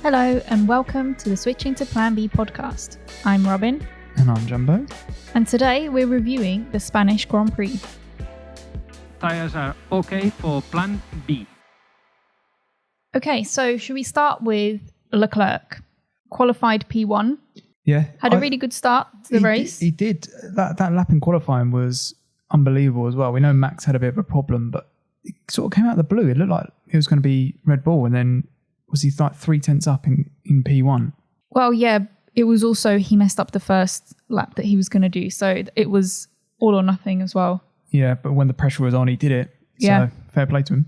Hello and welcome to the Switching to Plan B podcast. I'm Robin. And I'm Jumbo. And today we're reviewing the Spanish Grand Prix. Tires are okay for Plan B. Okay, so should we start with Leclerc? Qualified P1. Yeah. Had a really good start to the race. He did. That lap in qualifying was unbelievable as well. We know Max had a bit of a problem, but it sort of came out of the blue. It looked like it was going to be Red Bull, and then was he like 0.3 up in P1? Well, yeah, it was also he messed up the first lap that he was going to do. So it was all or nothing as well. Yeah, but when the pressure was on, he did it. Yeah. So fair play to him.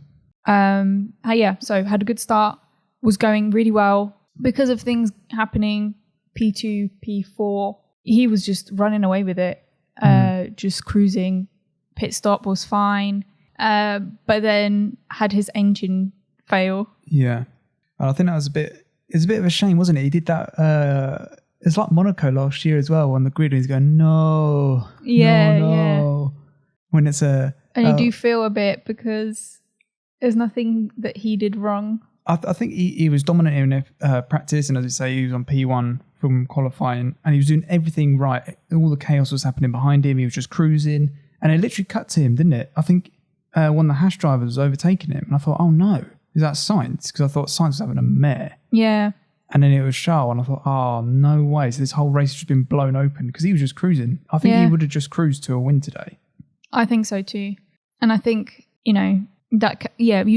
So had a good start, was going really well. Because of things happening, P2, P4, he was just running away with it, just cruising. Pit stop was fine, but then had his engine fail. Yeah. And I think that was it's a bit of a shame, wasn't it? He did that, it's like Monaco last year as well on the grid. He's going, no. Yeah. When it's And you do feel a bit because there's nothing that he did wrong. I think he was dominant in practice, and as you say, he was on P1 from qualifying, and he was doing everything right. All the chaos was happening behind him. He was just cruising, and it literally cut to him, didn't it? I think one of the Haas drivers was overtaking him, and I thought, oh no, is that Sainz? Because I thought Sainz was having a mare. Yeah. And then it was Charles, and I thought, oh, no way. So this whole race has just been blown open because he was just cruising. I think he would have just cruised to a win today. I think so too. And I think, you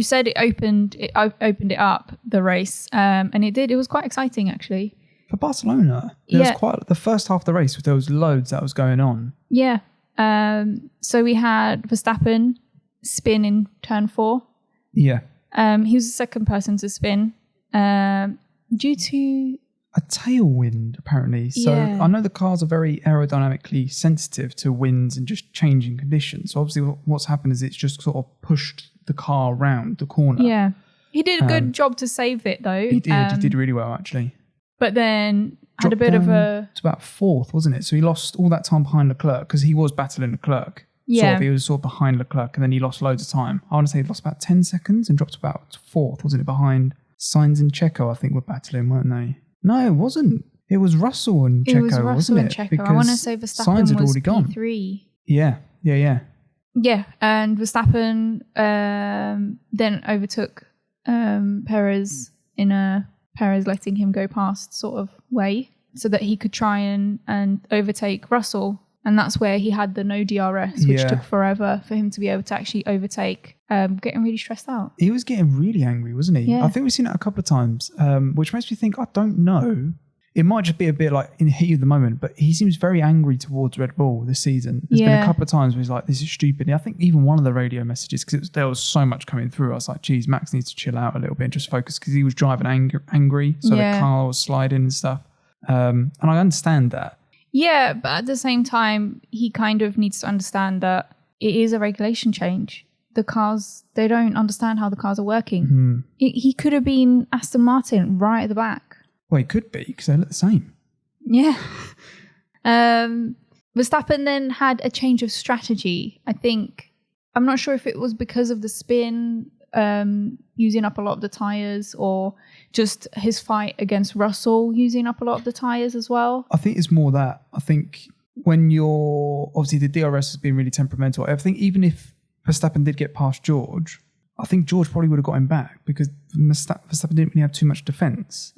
said it opened it up, the race, and it did. It was quite exciting, actually. For Barcelona, was quite the first half of the race, there was loads that was going on. Yeah. So we had Verstappen spin in turn 4. Yeah. He was the second person to spin due to a tailwind, apparently. So I know the cars are very aerodynamically sensitive to winds and just changing conditions. So obviously what's happened is it's just sort of pushed the car around the corner. Yeah. He did a good job to save it, though. He did. He did really well, actually. But then had a bit of a... It's about 4th, wasn't it? So he lost all that time behind Leclerc because he was battling Leclerc. Yeah. He was sort of behind Leclerc, and then he lost loads of time. I want to say he lost about 10 seconds and dropped about 4th, wasn't it? Behind Sainz and Checo, I think, were battling, weren't they? No, it wasn't. It was Russell and Checo, wasn't it? It was Russell and Checo. I want to say Verstappen Sainz had was already gone. P3. Yeah. Yeah, and Verstappen then overtook Perez in a Perez letting him go past sort of way so that he could try and overtake Russell. And that's where he had the no DRS, which took forever for him to be able to actually overtake, getting really stressed out. He was getting really angry, wasn't he? Yeah. I think we've seen it a couple of times, which makes me think, I don't know. It might just be a bit like in the heat of the moment, but he seems very angry towards Red Bull this season. There's been a couple of times where he's like, this is stupid. And I think even one of the radio messages, because there was so much coming through, I was like, geez, Max needs to chill out a little bit and just focus, because he was driving angry. So the car was sliding and stuff. And I understand that. Yeah, but at the same time, he kind of needs to understand that it is a regulation change. The cars, they don't understand how the cars are working. Mm-hmm. He could have been Aston Martin right at the back. Well, he could be, because they look the same. Yeah. Verstappen then had a change of strategy. I'm not sure if it was because of the spin, using up a lot of the tyres, or just his fight against Russell using up a lot of the tyres as well. I think it's more that. I think when you're... Obviously, the DRS has been really temperamental. I think even if Verstappen did get past George, I think George probably would have got him back, because Verstappen didn't really have too much defence.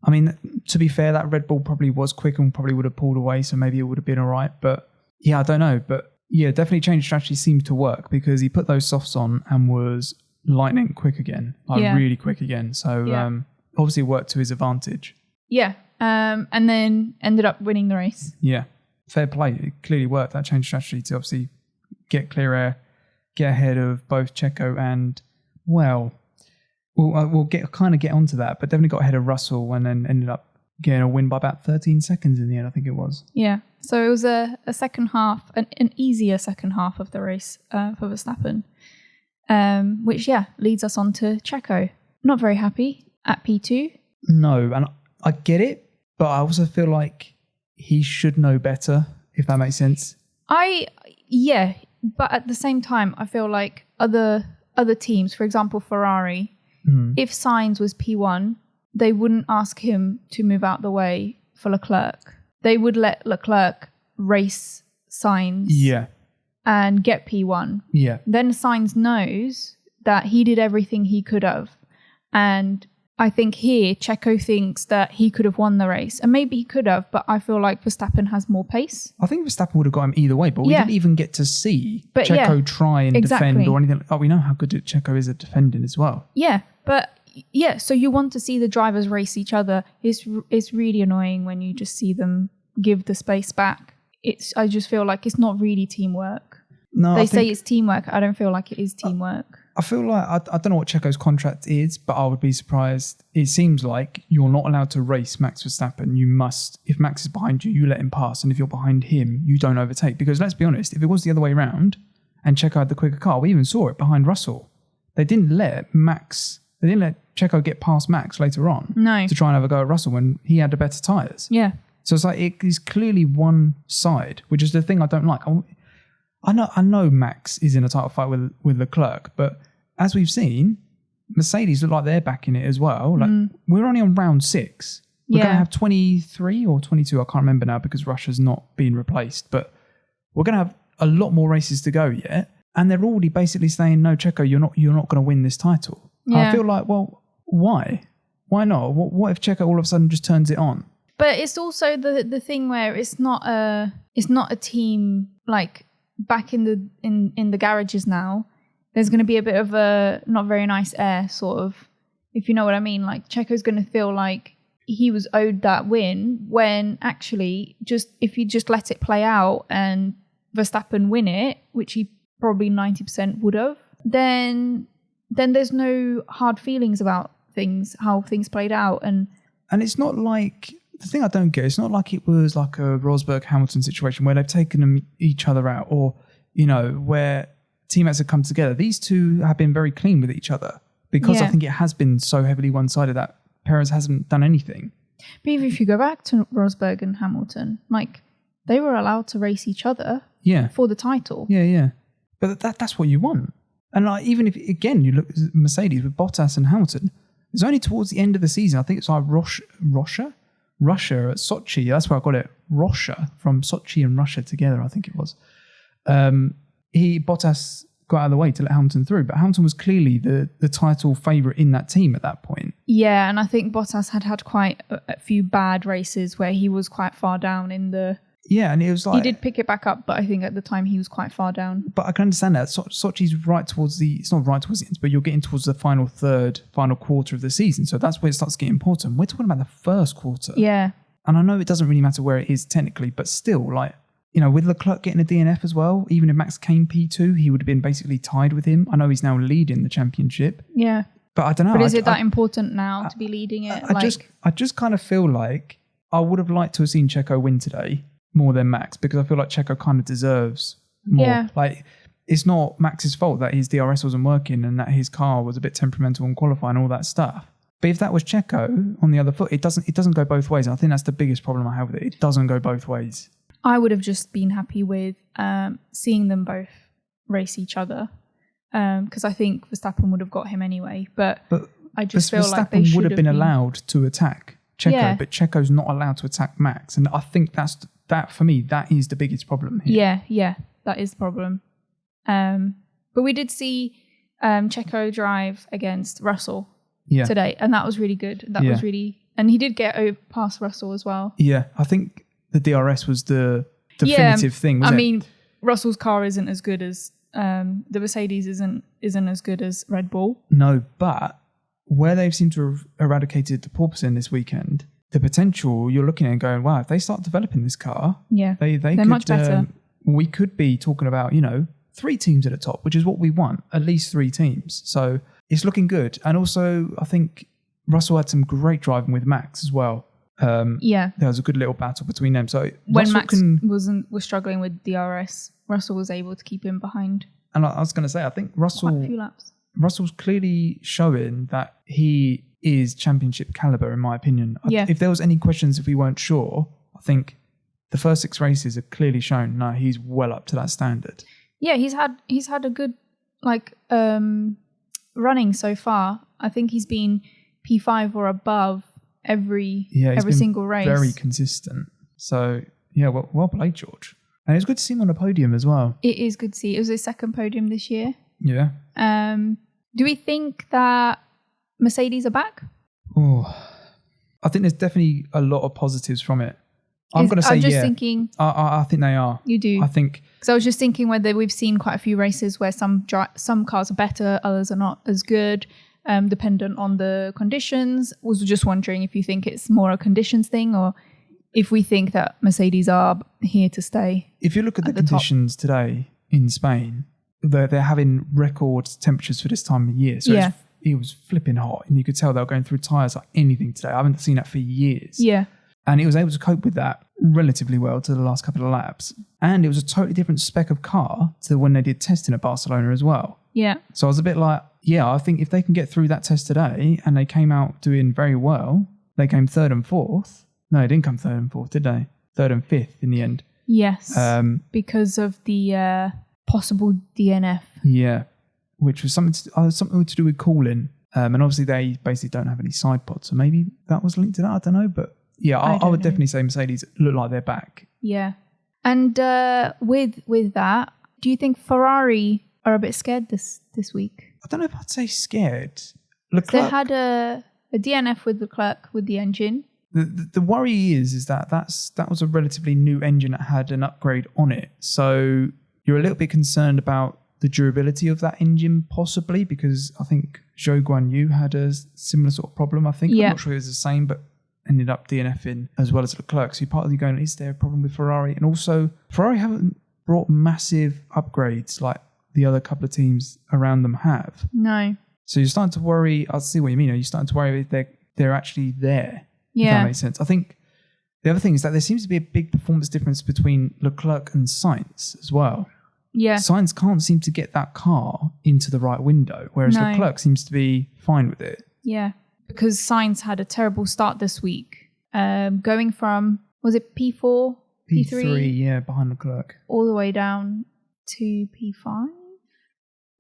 I mean, to be fair, that Red Bull probably was quick and probably would have pulled away, so maybe it would have been all right. But yeah, I don't know. But yeah, definitely change strategy seemed to work, because he put those softs on and was lightning quick again, really quick again. So obviously it worked to his advantage. Yeah, and then ended up winning the race. Yeah, fair play. It clearly worked, that change strategy, to obviously get clear air, get ahead of both Checo and, we'll get onto that, but definitely got ahead of Russell and then ended up getting a win by about 13 seconds in the end, I think it was. Yeah, so it was a second half, an easier second half of the race for Verstappen, which, leads us on to Checo. Not very happy at P2. No, and I get it, but I also feel like he should know better, if that makes sense. But at the same time, I feel like other teams, for example, Ferrari, if Sainz was P1, they wouldn't ask him to move out the way for Leclerc. They would let Leclerc race Sainz and get P1. Yeah. Then Sainz knows that he did everything he could have. And I think here, Checo thinks that he could have won the race. And maybe he could have, but I feel like Verstappen has more pace. I think Verstappen would have got him either way, but we didn't even get to see Checo try and defend or anything. Oh, we know how good Checo is at defending as well. Yeah, but so you want to see the drivers race each other. It's really annoying when you just see them give the space back. I just feel like it's not really teamwork. No, they say it's teamwork. I don't feel like it is teamwork. I feel like, I don't know what Checo's contract is, but I would be surprised. It seems like you're not allowed to race Max Verstappen. You must, if Max is behind you, you let him pass. And if you're behind him, you don't overtake. Because let's be honest, if it was the other way around and Checo had the quicker car, we even saw it behind Russell. They didn't let Checo get past Max later on to try and have a go at Russell when he had the better tyres. Yeah. So it's like, it is clearly one side, which is the thing I don't like. I know Max is in a title fight with Leclerc, but as we've seen, Mercedes look like they're back in it as well. Like we're only on round 6. We're going to have 23 or 22. I can't remember now because Russia's not being replaced. But we're going to have a lot more races to go yet, and they're already basically saying, "No, Checo, you're not going to win this title." Yeah. I feel like, well, why? Why not? What if Checo all of a sudden just turns it on? But it's also the thing where it's not a team like back in the garages now. There's going to be a bit of a not very nice air, sort of, if you know what I mean. Like Checo's going to feel like he was owed that win when actually if you just let it play out and Verstappen win it, which he probably 90% would have, then there's no hard feelings about how things played out. And it's not like, the thing I don't get, it's not like it was like a Rosberg-Hamilton situation where they've taken each other out, or, you know, where teammates have come together. These two have been very clean with each other because I think it has been so heavily one-sided that Perez hasn't done anything. But even if you go back to Rosberg and Hamilton, like, they were allowed to race each other for the title. Yeah. But that's what you want. And like, even if, again, you look at Mercedes with Bottas and Hamilton, it's only towards the end of the season, I think it's like Russia at Sochi. That's where I got it. Russia, from Sochi and Russia together, I think it was. Bottas got out of the way to let Hamilton through, but Hamilton was clearly the title favourite in that team at that point. Yeah, and I think Bottas had quite a few bad races where he was quite far down in the... Yeah, and it was like... He did pick it back up, but I think at the time he was quite far down. But I can understand that. Sochi's right towards it's not right towards the end, but you're getting towards the final quarter of the season, so that's where it starts getting important. We're talking about the first quarter. Yeah. And I know it doesn't really matter where it is technically, but still, like, you know, with Leclerc getting a DNF as well, even if Max came P2, he would have been basically tied with him. I know he's now leading the championship. Yeah. But I don't know. But is it that important now to be leading it? I just kind of feel like I would have liked to have seen Checo win today more than Max, because I feel like Checo kind of deserves more. Yeah. Like, it's not Max's fault that his DRS wasn't working and that his car was a bit temperamental in qualifying and all that stuff. But if that was Checo on the other foot, it doesn't go both ways. And I think that's the biggest problem I have with it. It doesn't go both ways. I would have just been happy with seeing them both race each other, because I think Verstappen would have got him anyway. But I just feel like they should would have been allowed to attack Checo, but Checo's not allowed to attack Max, and I think that for me, that is the biggest problem here. Yeah, that is the problem. But we did see Checo drive against Russell today, and that was really good. Was really, and he did get past Russell as well. Yeah, I think the DRS was the definitive thing. I mean, Russell's car isn't as good as the Mercedes isn't as good as Red Bull. No, but where they've seemed to have eradicated the porpoising this weekend, the potential, you're looking at and going, wow, if they start developing this car, they're could, much better. We could be talking about, 3 teams at the top, which is what we want, at least 3 teams. So it's looking good. And also, I think Russell had some great driving with Max as well. There was a good little battle between them. So when Russell Max was struggling with DRS, Russell was able to keep him behind. And I was going to say, I think quite a few laps. Russell's clearly showing that he is championship caliber, in my opinion. If there was any questions, if we weren't sure, I think the first 6 races have clearly shown, no, he's well up to that standard. Yeah, he's had a good running so far. I think he's been P5 or above every been single race. Very consistent. So, yeah, well played, George. And it's good to see him on the podium as well. It is good to see. It was his second podium this year. Yeah. Do we think that Mercedes are back? Oh, I think there's definitely a lot of positives from it. I'm going to say just thinking. I think they are. You do? I think. Because I was just thinking whether we've seen quite a few races where some cars are better, others are not as good, dependent on the conditions. Was just wondering if you think it's more a conditions thing or if we think that Mercedes are here to stay. If you look at the conditions today in Spain, they're having record temperatures for this time of year. So it was flipping hot, and you could tell they were going through tyres like anything today. I haven't seen that for years. Yeah. And it was able to cope with that relatively well to the last couple of laps. And it was a totally different spec of car to when they did testing at Barcelona as well. Yeah. So I was a bit like, I think if they can get through that test today and they came out doing very well, they came third and fourth. No, they didn't come third and fourth, did they? Third and fifth in the end. Yes. Because of the possible DNF. Yeah. Which was something to do with cooling. And obviously they basically don't have any side pods. So maybe that was linked to that. I don't know. But yeah, I would definitely say Mercedes look like they're back. Yeah. And with that, do you think Ferrari are a bit scared this week? I don't know if I'd say scared. Leclerc, they had a DNF with Leclerc with the engine. The worry is that that was a relatively new engine that had an upgrade on it. So you're a little bit concerned about the durability of that engine, possibly, because I think Zhou Guanyu had a similar sort of problem. I think I'm not sure it was the same, but ended up DNFing as well as Leclerc. So you're partly going, is there a problem with Ferrari? And also, Ferrari haven't brought massive upgrades like the other couple of teams around them have. No. So you're starting to worry. I see what you mean. You're starting to worry if they're actually there. Yeah. If that makes sense. I think the other thing is that there seems to be a big performance difference between Leclerc and Sainz as well. Yeah. Sainz can't seem to get that car into the right window, whereas Leclerc seems to be fine with it. Yeah. Because Sainz had a terrible start this week. Going from, was it P4? P3, yeah, behind Leclerc. All the way down to P5?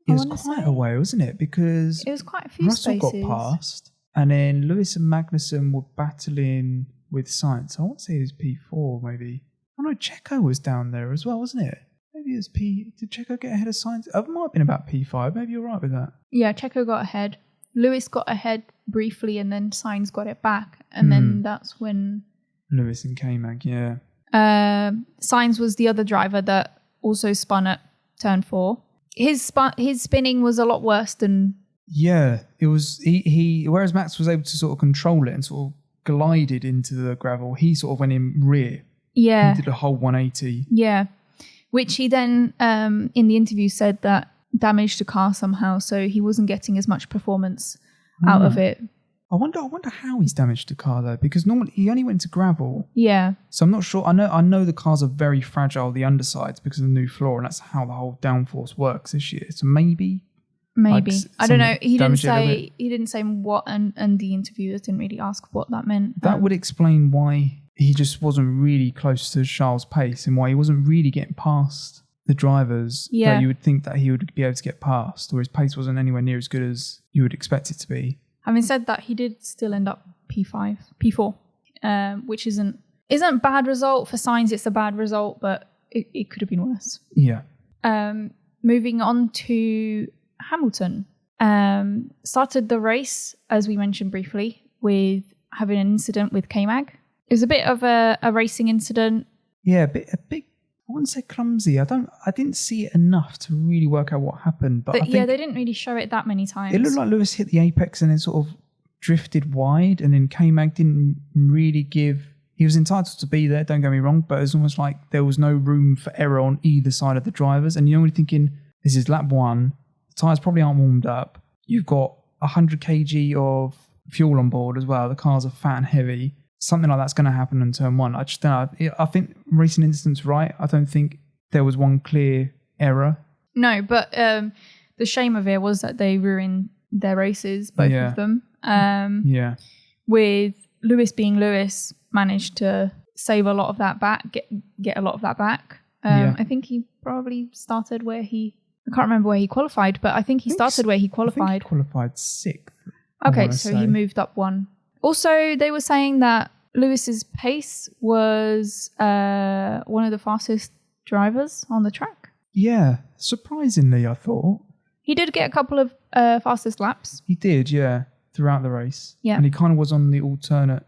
It was quite a way, wasn't it? Because it was quite a few Russell spaces. got past, and then Lewis and Magnussen were battling with Sainz. I want to say it was P4, maybe. Oh no, Checo was down there as well, wasn't it? Maybe it was Did Checo get ahead of Sainz? It might have been about P5. Maybe you're right with that. Yeah, Checo got ahead. Lewis got ahead briefly, and then Sainz got it back, and then that's when Lewis and K-Mag, yeah. Sainz was the other driver that also spun at turn 4. His spinning was a lot worse than. Yeah, it was. He whereas Max was able to sort of control it and sort of glided into the gravel, he sort of went in rear. Yeah, he did a whole 180. Yeah, which he then in the interview said that damaged the car somehow, so he wasn't getting as much performance out of it. I wonder how he's damaged the car though, because normally he only went to gravel. Yeah. So I'm not sure. I know the cars are very fragile, the undersides, because of the new floor, and that's how the whole downforce works this year. So maybe. Like I don't know. He didn't say what, and the interviewers didn't really ask what that meant. That would explain why he just wasn't really close to Charles' pace, and why he wasn't really getting past the drivers that you would think that he would be able to get past, or his pace wasn't anywhere near as good as you would expect it to be. Having said that, he did still end up P4, which isn't a bad result for Sainz. It's a bad result, but it could have been worse. Yeah. Moving on to Hamilton, started the race, as we mentioned briefly, with having an incident with K-Mag. It was a bit of a racing incident. Yeah, a bit. I wouldn't say clumsy. I didn't see it enough to really work out what happened. But I think they didn't really show it that many times. It looked like Lewis hit the apex and then sort of drifted wide, and then K-Mag didn't really give. He was entitled to be there, don't get me wrong, but it was almost like there was no room for error on either side of the drivers. And you're only thinking, this is lap 1, the tyres probably aren't warmed up. You've got 100 kg of fuel on board as well. The cars are fat and heavy. Something like that's going to happen in turn 1. I just don't know. I think racing incident's right. I don't think there was one clear error. No, but the shame of it was that they ruined their races, both of them. With Lewis being Lewis, managed to save a lot of that back, get a lot of that back. I think he probably started where I can't remember where he qualified, but I think he started where he qualified. I think he qualified 6th. Okay, so he moved up one. Also, they were saying that Lewis's pace was one of the fastest drivers on the track. Yeah, surprisingly, I thought. He did get a couple of fastest laps. He did, yeah, throughout the race. Yeah. And he kind of was on the alternate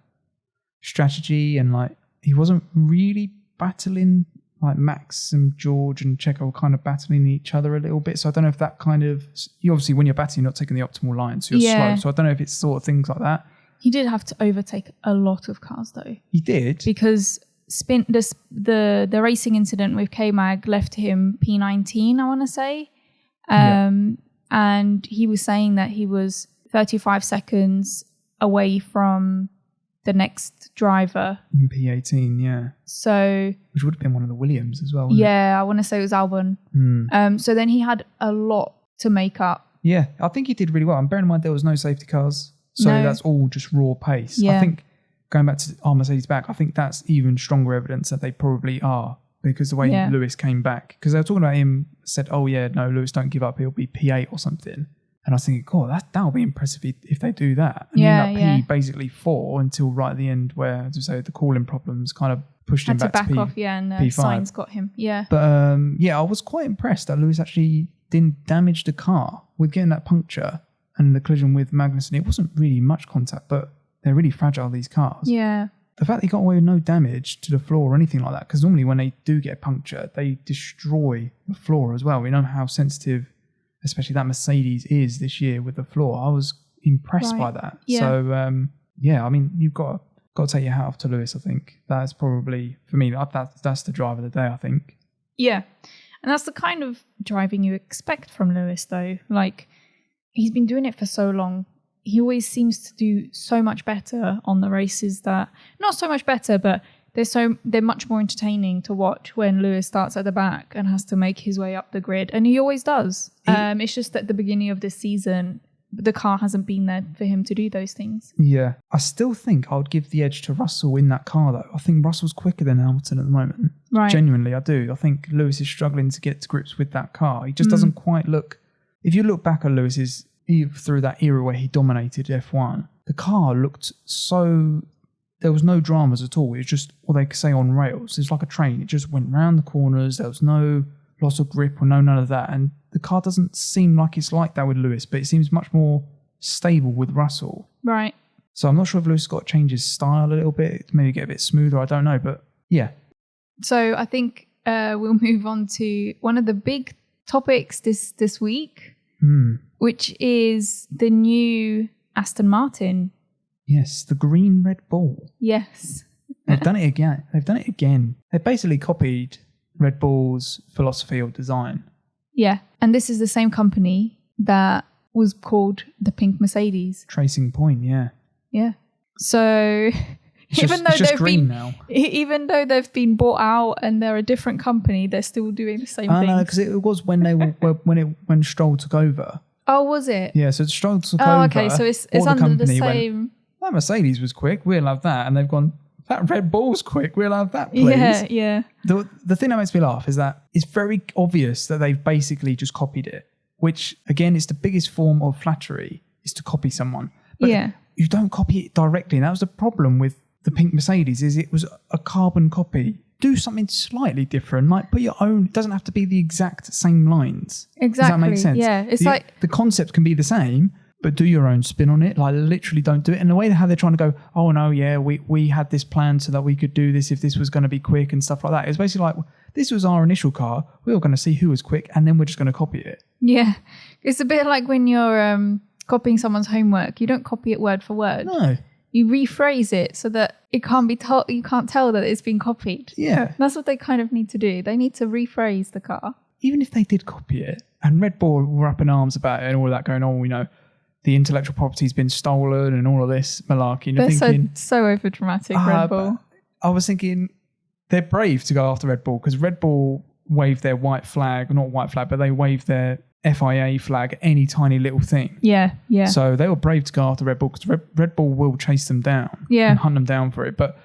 strategy, and like he wasn't really battling. Like Max and George and Checo were kind of battling each other a little bit. So I don't know if that kind of... You obviously, when you're battling, you're not taking the optimal line, so you're slow. So I don't know if it's sort of things like that. He did have to overtake a lot of cars, though. He did? Because the racing incident with K-Mag left him P19, I want to say. And he was saying that he was 35 seconds away from the next driver. In P18, yeah. So... Which would have been one of the Williams as well, wouldn't it? I want to say it was Albon. So then he had a lot to make up. Yeah, I think he did really well. And bearing in mind there was no safety cars, so that's all just raw pace. Yeah. I think, going back to our Mercedes back, I think that's even stronger evidence that they probably are, because the way Lewis came back. Because they were talking about him, said, oh yeah, no, Lewis, don't give up, he'll be P8 or something. And I was thinking, God, that'll be impressive if they do that. And he ended up P basically 4 until right at the end where, as you say, the cooling problems kind of pushed him back to P5. Off, and Sainz got him, But I was quite impressed that Lewis actually didn't damage the car with getting that puncture and the collision with Magnussen. It wasn't really much contact, but they're really fragile, these cars. Yeah. The fact that he got away with no damage to the floor or anything like that, because normally when they do get punctured, they destroy the floor as well. We know how sensitive, especially that Mercedes is this year with the floor. I was impressed by that. Yeah. So, I mean, you've got to take your hat off to Lewis, I think. That's probably, for me, that's the driver of the day, I think. Yeah. And that's the kind of driving you expect from Lewis, though. Like, he's been doing it for so long. He always seems to do so much better on the races that... Not so much better, but they're much more entertaining to watch when Lewis starts at the back and has to make his way up the grid. And he always does. It's just at the beginning of this season, the car hasn't been there for him to do those things. Yeah. I still think I would give the edge to Russell in that car, though. I think Russell's quicker than Hamilton at the moment. Right. Genuinely, I do. I think Lewis is struggling to get to grips with that car. He just doesn't quite look... If you look back at Lewis's... through that era where he dominated F1, the car looked so... There was no dramas at all. It was just what they could say on rails. It's like a train. It just went round the corners. There was no loss of grip or none of that. And the car doesn't seem like it's like that with Lewis, but it seems much more stable with Russell. Right. So I'm not sure if Lewis has got to change his style a little bit, maybe get a bit smoother. I don't know, but yeah. So I think we'll move on to one of the big topics this week, which is the new Aston Martin. Yes, the green Red Bull. Yes. They've done it again. They basically copied Red Bull's philosophy of design. Yeah, and this is the same company that was called the Pink Mercedes. Tracing Point, yeah. Yeah. So even though they've been bought out and they're a different company, they're still doing the same thing. No, because it was when they were when Stroll took over. Oh, was it? Yeah, so Stroll took over. Oh, okay, so it's under the same. That Mercedes was quick. We'll have that, and they've gone. That Red Bull's quick. We'll have that, please. Yeah. The thing that makes me laugh is that it's very obvious that they've basically just copied it. Which again, is the biggest form of flattery is to copy someone. But you don't copy it directly. And that was the problem with the Pink Mercedes. Is it was a carbon copy. Do something slightly different. Like put your own. It doesn't have to be the exact same lines. Exactly. Does that make sense? Yeah. It's like the concept can be the same. But do your own spin on it. Like literally don't do it. And the way how they're trying to go, oh no, yeah, we had this plan so that we could do this if this was going to be quick and stuff like that. It's basically like, this was our initial car. We were going to see who was quick and then we're just going to copy it. Yeah. It's a bit like when you're copying someone's homework. You don't copy it word for word. No. You rephrase it so that it can't be told. You can't tell that it's been copied. Yeah. That's what they kind of need to do. They need to rephrase the car. Even if they did copy it and Red Bull were up in arms about it and all of that going on, we know, the intellectual property's been stolen and all of this malarkey. They're thinking, so over dramatic, Red Bull. I was thinking they're brave to go after Red Bull because Red Bull waved their white flag, not white flag, but they waved their FIA flag at any tiny little thing. Yeah. So they were brave to go after Red Bull because Red Bull will chase them down and hunt them down for it. But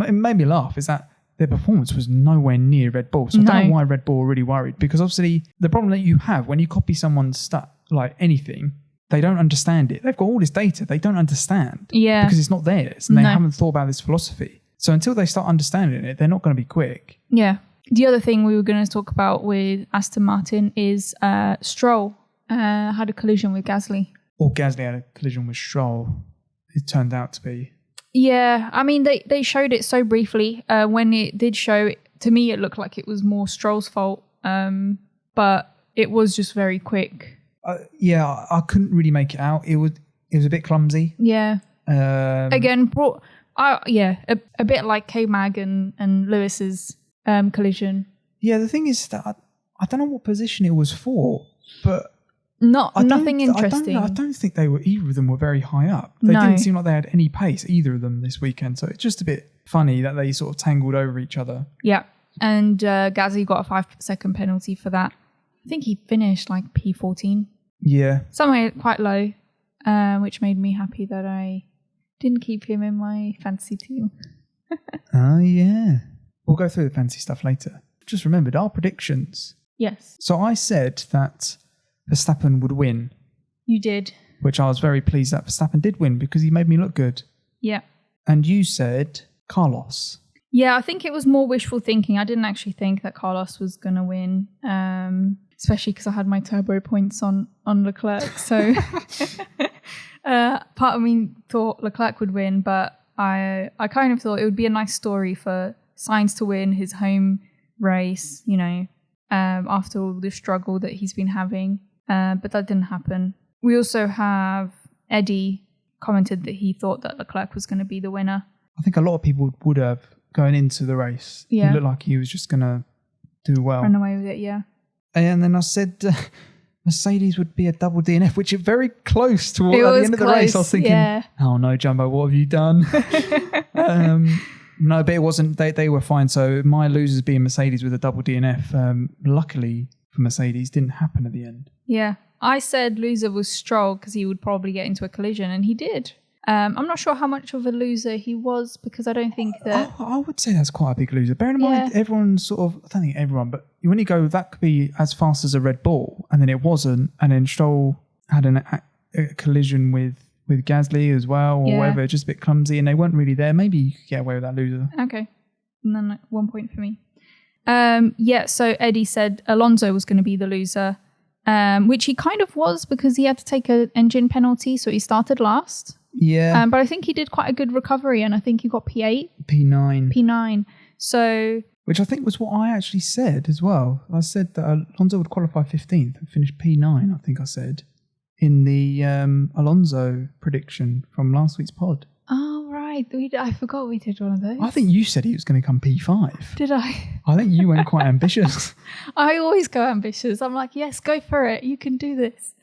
it made me laugh is that their performance was nowhere near Red Bull. So I don't know why Red Bull were really worried because obviously the problem that you have when you copy someone's like anything, they don't understand it. They've got all this data they don't understand because it's not theirs and they haven't thought about this philosophy. So until they start understanding it, they're not going to be quick. Yeah. The other thing we were going to talk about with Aston Martin is Stroll had a collision with Gasly. Or Gasly had a collision with Stroll, it turned out to be. Yeah, I mean, they showed it so briefly. When it did show, to me, it looked like it was more Stroll's fault. But it was just very quick. Yeah, I couldn't really make it out. It was a bit clumsy. Yeah. Again, a bit like K-Mag and Lewis's collision. Yeah, the thing is that I don't know what position it was for, but nothing interesting. I don't think either of them were very high up. They didn't seem like they had any pace, either of them, this weekend. So it's just a bit funny that they sort of tangled over each other. Yeah, and Gasly got a 5-second penalty for that. I think he finished like P14. Yeah. Somewhere quite low, which made me happy that I didn't keep him in my fantasy team. Oh, yeah. We'll go through the fancy stuff later. Just remembered our predictions. Yes. So I said that Verstappen would win. You did. Which I was very pleased that Verstappen did win because he made me look good. Yeah. And you said Carlos. Yeah, I think it was more wishful thinking. I didn't actually think that Carlos was going to win, especially because I had my turbo points on Leclerc. So part of me thought Leclerc would win, but I kind of thought it would be a nice story for Sainz to win his home race, after all the struggle that he's been having. But that didn't happen. We also have Eddie commented that he thought that Leclerc was going to be the winner. I think a lot of people would have going into the race. Yeah. He looked like he was just going to do well. Run away with it, yeah. And then I said Mercedes would be a double DNF, which is very close to at the end of the race. I was thinking, oh no, Jumbo, what have you done? No, but it wasn't. They were fine. So my losers being Mercedes with a double DNF, luckily for Mercedes, didn't happen at the end. Yeah. I said loser was Stroll because he would probably get into a collision, and he did. I'm not sure how much of a loser he was because I don't think that... I would say that's quite a big loser. Bearing in mind, everyone sort of... I don't think everyone, but when you go, that could be as fast as a Red Bull, and then it wasn't, and then Stroll had a collision with Gasly as well, or whatever, just a bit clumsy, and they weren't really there. Maybe you could get away with that loser. Okay. And then 1 point for me. So Eddie said Alonso was going to be the loser, which he kind of was because he had to take an engine penalty, so he started last. Yeah. But I think he did quite a good recovery, and I think he got P8. P9. So... Which I think was what I actually said as well. I said that Alonso would qualify 15th and finish P9, I think I said, in the Alonso prediction from last week's pod. Oh, right. I forgot we did one of those. I think you said he was going to come P5. Did I? I think you went quite ambitious. I always go ambitious. I'm like, yes, go for it. You can do this.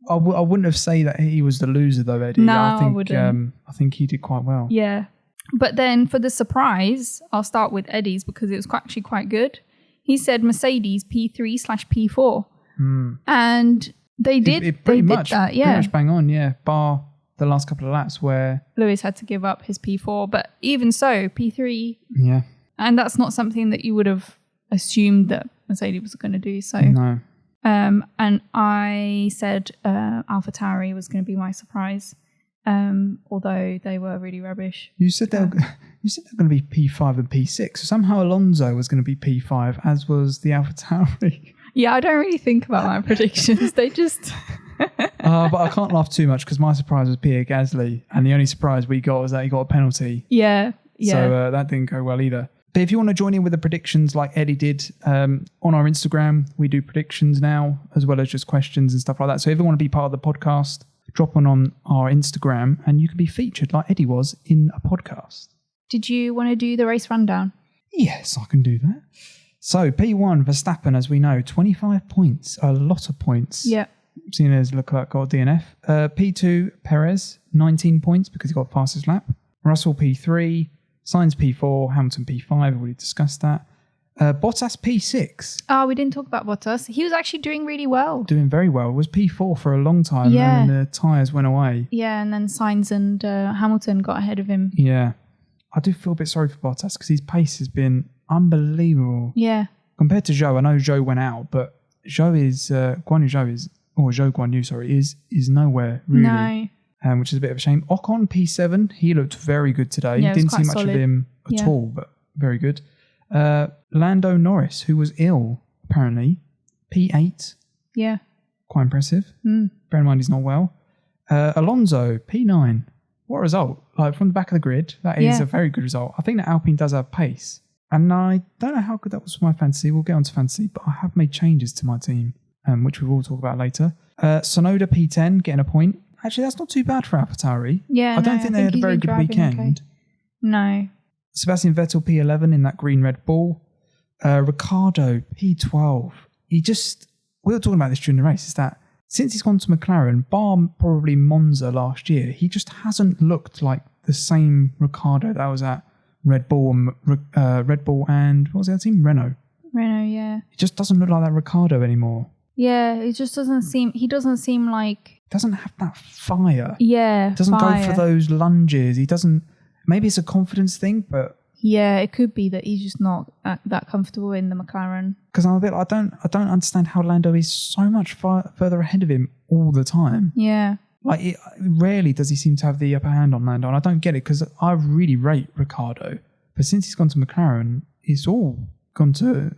I wouldn't have said that he was the loser though, Eddie. No, I wouldn't. I think he did quite well. Yeah. But then for the surprise, I'll start with Eddie's because it was actually quite good. He said Mercedes P3/P4. And they did pretty much that, yeah. Pretty much bang on, yeah. Bar the last couple of laps where Lewis had to give up his P4, but even so, P3. Yeah. And that's not something that you would have assumed that Mercedes was going to do. So no. And I said AlphaTauri was going to be my surprise, although they were really rubbish. You said they're going to be P5 and P6. So somehow Alonso was going to be P5, as was the AlphaTauri. Yeah, I don't really think about my predictions. They just... But I can't laugh too much because my surprise was Pierre Gasly, and the only surprise we got was that he got a penalty. Yeah. So that didn't go well either. But if you want to join in with the predictions like Eddie did, on our Instagram, we do predictions now, as well as just questions and stuff like that. So if you want to be part of the podcast, drop on our Instagram and you can be featured like Eddie was in a podcast. Did you want to do the race rundown? Yes, I can do that. So P1, Verstappen, as we know, 25 points, a lot of points. Yeah. Seeing as Leclerc got DNF. P2, Perez, 19 points because he got fastest lap. Russell P3, Sainz P4, Hamilton P5, I've already discussed that. Bottas P6. Oh, we didn't talk about Bottas. He was actually doing really well. Doing very well. Was P4 for a long time, and then the tyres went away. Yeah, and then Sainz and Hamilton got ahead of him. Yeah. I do feel a bit sorry for Bottas because his pace has been unbelievable. Yeah. Compared to Zhou, I know Zhou went out, but Guan Yu Zhou is or Zhou Guanyu, sorry, is nowhere really. No. Which is a bit of a shame. Ocon P7, he looked very good today. Yeah, Didn't see quite much solid. of him at all, but very good. Lando Norris, who was ill, apparently, P8. Yeah. Quite impressive. Bear in mind he's not well. Alonso, P9. What a result. Like, from the back of the grid, that is a very good result. I think that Alpine does have pace. And I don't know how good that was for my fantasy. We'll get on to fantasy, but I have made changes to my team, which we will talk about later. Sonoda P10, getting a point. Actually, that's not too bad for AlphaTauri. Yeah, I don't think they had a very good weekend. Okay. No. Sebastian Vettel P11 in that green Red Bull. Ricciardo P12. We were talking about this during the race, is that since he's gone to McLaren, bar probably Monza last year, he just hasn't looked like the same Ricciardo that was at Red Bull and what was the other team? Renault, yeah. He just doesn't look like that Ricciardo anymore. Yeah, it just doesn't seem like... Doesn't have that fire. Yeah, doesn't go for those lunges. He doesn't... Maybe it's a confidence thing, but... Yeah, it could be that he's just not that comfortable in the McLaren. Because I'm a bit... I don't understand how Lando is so much further ahead of him all the time. Yeah. Like, rarely does he seem to have the upper hand on Lando, and I don't get it, because I really rate Ricciardo. But since he's gone to McLaren, it's all gone to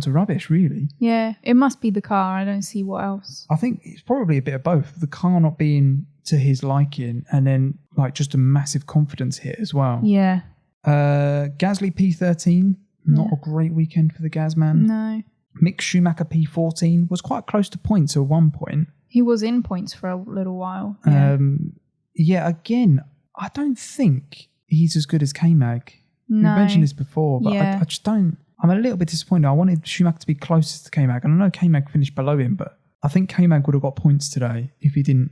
rubbish, really. Yeah, it must be the car. I don't see what else. I think it's probably a bit of both. The car not being to his liking, and then like just a massive confidence hit as well. Yeah. Gasly P13, not a great weekend for the Gasman. No. Mick Schumacher P14 was quite close to points at one point. He was in points for a little while. Yeah. Again, I don't think he's as good as K-Mag. No. We mentioned this before, but I just don't. I'm a little bit disappointed. I wanted Schumacher to be closest to K-Mag, and I know K-Mag finished below him, but I think K-Mag would have got points today if he didn't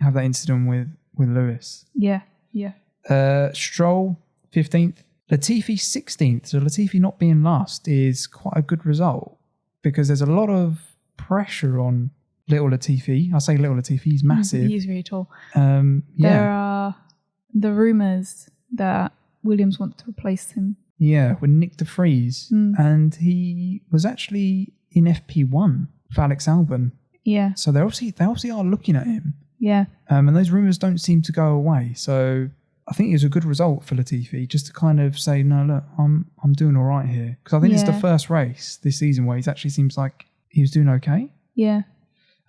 have that incident with Lewis. Yeah. Stroll 15th, Latifi 16th. So Latifi not being last is quite a good result, because there's a lot of pressure on little Latifi. I say little Latifi, he's massive. He's really tall. There are the rumours that Williams want to replace him. Yeah, with Nick de Vries. And he was actually in FP1 for Alex Albon. Yeah. So they obviously are looking at him. Yeah. And those rumours don't seem to go away. So I think it was a good result for Latifi, just to kind of say, no, look, I'm doing all right here. Because I think it's the first race this season where he actually seems like he was doing okay. Yeah.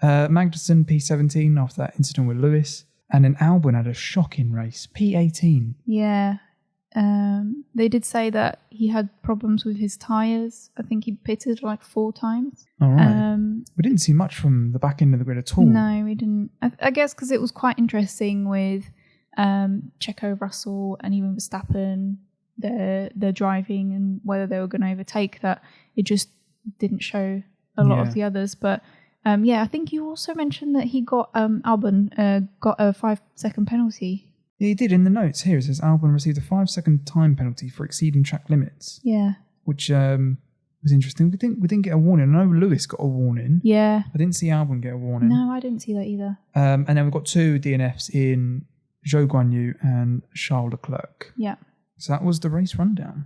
Magnussen P17 after that incident with Lewis. And then Albon had a shocking race, P18. Yeah. They did say that he had problems with his tyres. I think he pitted like 4 times. All right. We didn't see much from the back end of the grid at all. No, we didn't. I guess because it was quite interesting with Checo, Russell, and even Verstappen, their driving and whether they were going to overtake, that it just didn't show a lot of the others. But I think you also mentioned that he got Albon got a 5-second penalty. Yeah, he did. In the notes here, it says Albon received a 5-second time penalty for exceeding track limits. Yeah. Which was interesting. We didn't get a warning. I know Lewis got a warning. Yeah. I didn't see Albon get a warning. No, I didn't see that either. And then we've got 2 DNFs in Zhou Guanyu and Charles Leclerc. Yeah. So that was the race rundown.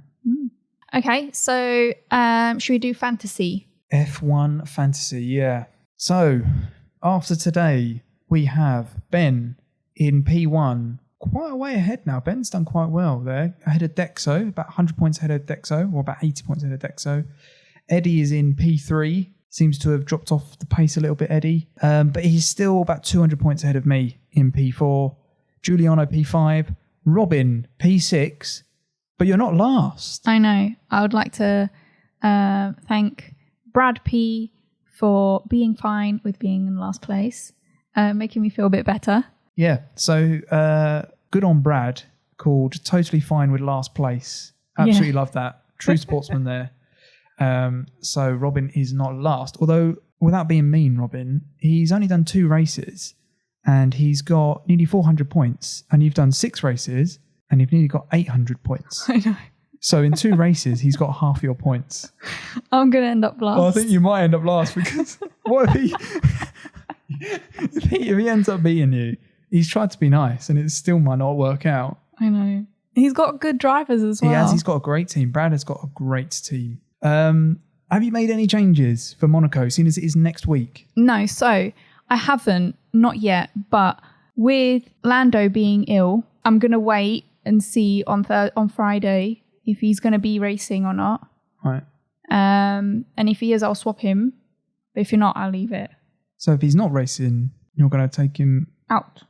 Okay, so should we do fantasy? F1 fantasy, yeah. So after today, we have Ben in P1. Quite a way ahead now. Ben's done quite well there. Ahead of Dexo, about 100 points ahead of Dexo, or about 80 points ahead of Dexo. Eddie is in P3. Seems to have dropped off the pace a little bit, Eddie. But he's still about 200 points ahead of me in P4. Giuliano P5. Robin P6. But you're not last. I know. I would like to thank Brad P for being fine with being in last place, making me feel a bit better. Yeah, so good on Brad, called Totally Fine with Last Place. Absolutely love that. True sportsman there. So Robin is not last. Although, without being mean, Robin, he's only done 2 races and he's got nearly 400 points. And you've done 6 races and you've nearly got 800 points. I know. So in 2 races, he's got half your points. I'm going to end up last. Well, I think you might end up last because what if he ends up beating you? He's tried to be nice and it still might not work out. I know. He's got good drivers as well. He has. He's got a great team. Brad has got a great team. Have you made any changes for Monaco, seeing as it is next week? No. So I haven't, not yet. But with Lando being ill, I'm going to wait and see on Friday if he's going to be racing or not. Right. And if he is, I'll swap him. But if you're not, I'll leave it. So if he's not racing, you're going to take him out.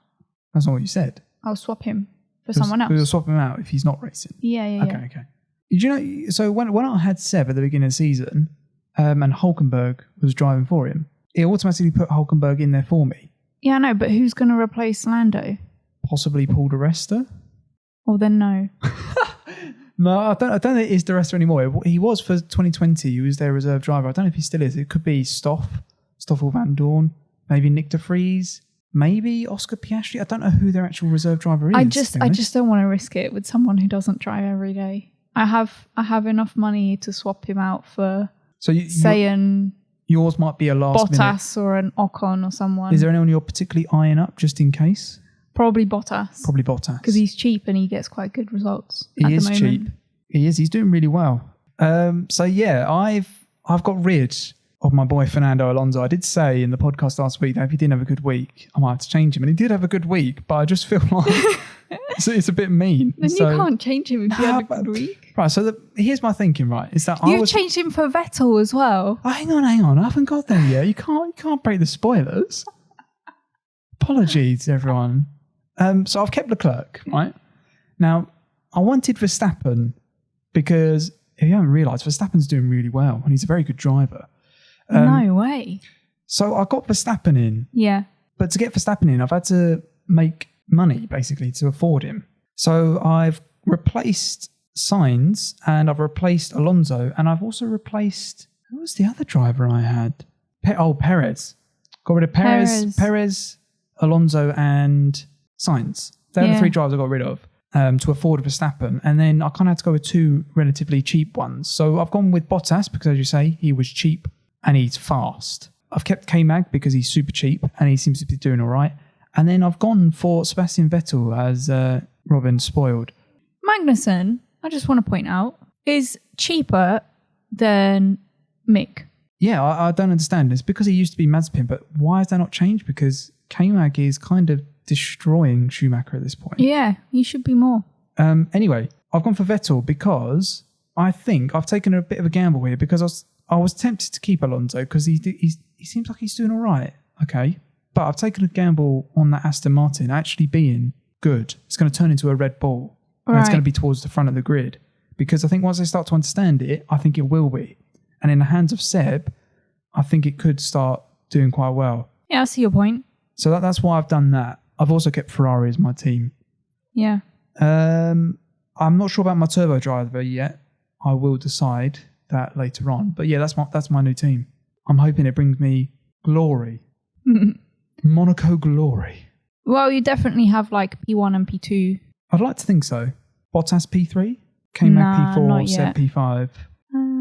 That's not what you said. I'll swap him for someone else. You'll swap him out if he's not racing. Yeah. Okay. Did you know? So when I had Seb at the beginning of the season, and Hulkenberg was driving for him, it automatically put Hulkenberg in there for me. Yeah, I know, but who's going to replace Lando? Possibly Paul di Resta. Well, then no. No, I don't think it is di Resta anymore. He was for 2020. He was their reserve driver. I don't know if he still is. It could be Stoffel Van Dorn, maybe Nick de Vries, maybe Oscar Piastri. I don't know who their actual reserve driver is. I just don't want to risk it with someone who doesn't drive every day. I have enough money to swap him out for, yours might be a last Bottas minute. Or an Ocon or someone. Is there anyone you're particularly eyeing up just in case? Probably Bottas. Because he's cheap and he gets quite good results. He is cheap. He is. He's doing really well. So yeah, I've got rid of my boy Fernando Alonso. I did say in the podcast last week that if he didn't have a good week, I might have to change him. And he did have a good week, but I just feel like it's a bit mean. Then you can't change him if you have a good week. Right, so here's my thinking, right, is that You've changed him for Vettel as well. Oh, hang on. I haven't got there yet. You can't break the spoilers. Apologies, everyone. So I've kept Leclerc, right? Now, I wanted Verstappen because if you haven't realised, Verstappen's doing really well and he's a very good driver. No way. So I got Verstappen in. Yeah. But to get Verstappen in, I've had to make money, basically, to afford him. So I've replaced Sainz and I've replaced Alonso and I've also replaced... Who was the other driver I had? Perez. Got rid of Perez, Alonso and Sainz. They're the three drivers I got rid of to afford Verstappen. And then I kind of had to go with two relatively cheap ones. So I've gone with Bottas because, as you say, he was cheap and he's fast. I've kept K-Mag because he's super cheap and he seems to be doing all right. And then I've gone for Sebastian Vettel as Robin spoiled. Magnussen, I just want to point out, is cheaper than Mick. Yeah, I don't understand. It's because he used to be Mazepin, but why has that not changed? Because K-Mag is kind of destroying Schumacher at this point. Yeah, he should be more. Anyway, I've gone for Vettel because I think I've taken a bit of a gamble here because I was tempted to keep Alonso because he seems like he's doing all right. Okay. But I've taken a gamble on that Aston Martin actually being good. It's going to turn into a Red Bull. And it's going to be towards the front of the grid. Because I think once they start to understand it, I think it will be. And in the hands of Seb, I think it could start doing quite well. Yeah, I see your point. So that's why I've done that. I've also kept Ferrari as my team. Yeah. I'm not sure about my turbo driver yet. I will decide that later on. But yeah, that's my new team. I'm hoping it brings me glory. Monaco glory. Well, you definitely have like P1 and P2. I'd like to think so. Bottas P3, K-Mag P4, Seb P5.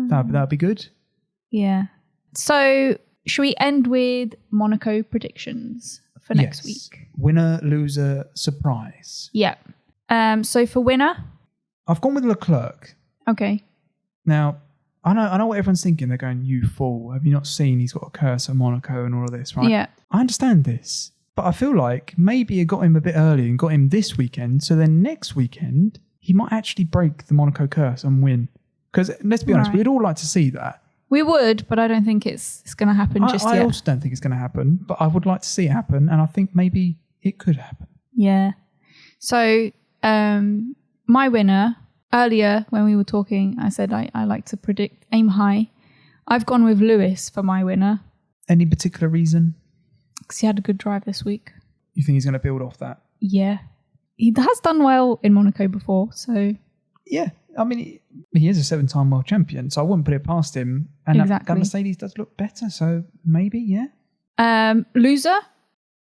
That'd be good. Yeah. So, should we end with Monaco predictions for next week? Winner, loser, surprise. Yeah. So for winner, I've gone with Leclerc. Okay. Now, I know what everyone's thinking. They're going, you fool. Have you not seen he's got a curse at Monaco and all of this, right? Yeah. I understand this. But I feel like maybe it got him a bit early and got him this weekend. So then next weekend, he might actually break the Monaco curse and win. Because let's be honest, we'd all like to see that. We would, but I don't think it's going to happen just yet. I also don't think it's going to happen, but I would like to see it happen. And I think maybe it could happen. Yeah. So my winner, earlier when we were talking, I said I like to aim high. I've gone with Lewis for my winner. Any particular reason? Because he had a good drive this week. You think he's going to build off that? Yeah. He has done well in Monaco before, so... Yeah. I mean, he is a 7-time world champion, so I wouldn't put it past him. And that Mercedes does look better, so maybe, yeah. Loser?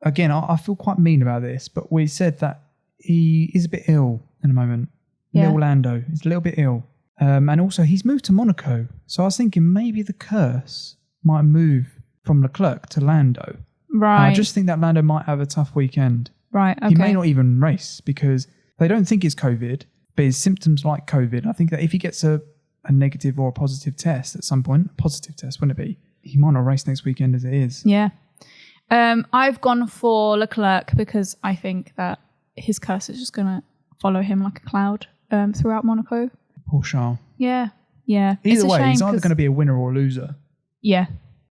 Again, I feel quite mean about this, but we said that he is a bit ill in the moment. Yeah. Little Lando is a little bit ill. And also, he's moved to Monaco. So I was thinking maybe the curse might move from Leclerc to Lando. Right. And I just think that Lando might have a tough weekend. Right, okay. He may not even race because they don't think it's COVID, but his symptoms like COVID. I think that if he gets a negative or a positive test at some point, a positive test, wouldn't it be? He might not race next weekend as it is. Yeah. I've gone for Leclerc because I think that his curse is just going to follow him like a cloud throughout Monaco. Poor Charles. Yeah. Either way, he's either going to be a winner or a loser. Yeah.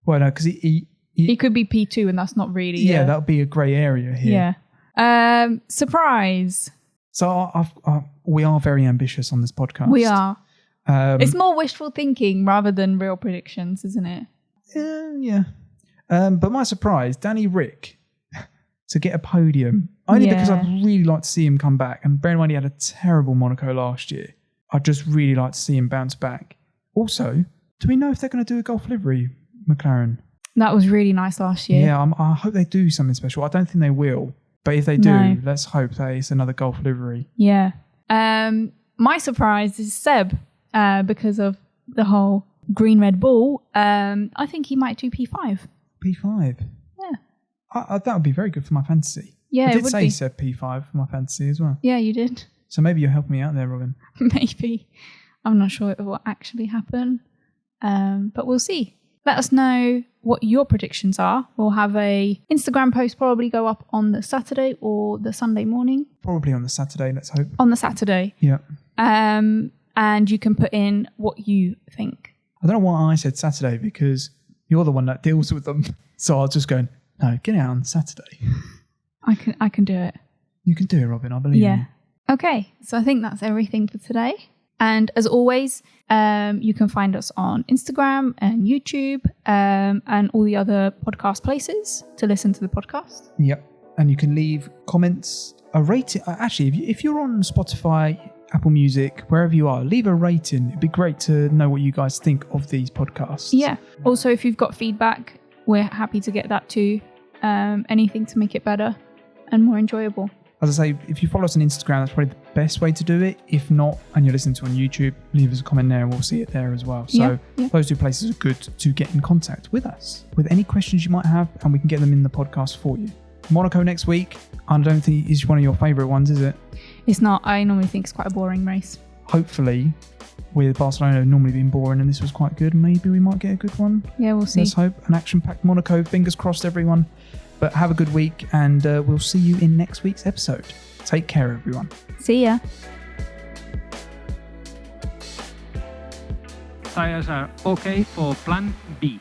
Well, no, because he could be P2 and that's not really... Yeah, that would be a grey area here. Yeah. Surprise. So we are very ambitious on this podcast. We are. It's more wishful thinking rather than real predictions, isn't it? Yeah. But my surprise, Danny Rick to get a podium. Only because I'd really like to see him come back. And bear in mind, he had a terrible Monaco last year. I'd just really like to see him bounce back. Also, do we know if they're going to do a Golf livery, McLaren? That was really nice last year. Yeah, I hope they do something special. I don't think they will. But if they do, let's hope that it's another Golf livery. Yeah. My surprise is Seb because of the whole green Red Bull. I think he might do P5. P5? Yeah. That would be very good for my fantasy. Yeah, I did it would say be. Seb P5 for my fantasy as well. Yeah, you did. So maybe you're helping me out there, Robin. Maybe. I'm not sure it will actually happen. But we'll see. Let us know what your predictions are. We'll have a Instagram post probably go up on the Saturday or the Sunday morning. Probably on the Saturday, let's hope. On the Saturday. Yeah. And you can put in what you think. I don't know why I said Saturday because you're the one that deals with them. So I was just going, no, get it out on Saturday. I can do it. You can do it, Robin. I believe you. Okay, so I think that's everything for today. And as always, you can find us on Instagram and YouTube and all the other podcast places to listen to the podcast. Yep. And you can leave comments, a rating. Actually, if you're on Spotify, Apple Music, wherever you are, leave a rating. It'd be great to know what you guys think of these podcasts. Yeah. Also, if you've got feedback, we're happy to get that too. Anything to make it better and more enjoyable. As I say, if you follow us on Instagram, that's probably the best way to do it. If not, and you're listening to on YouTube, leave us a comment there and we'll see it there as well. So those two places are good to get in contact with us with any questions you might have, and we can get them in the podcast for you. Monaco next week, I don't think is one of your favourite ones, is it? It's not. I normally think it's quite a boring race. Hopefully, with Barcelona normally being boring and this was quite good, maybe we might get a good one. Yeah, we'll see. Let's hope. An action-packed Monaco. Fingers crossed, everyone. But have a good week, and we'll see you in next week's episode. Take care, everyone. See ya. Tires are okay for plan B.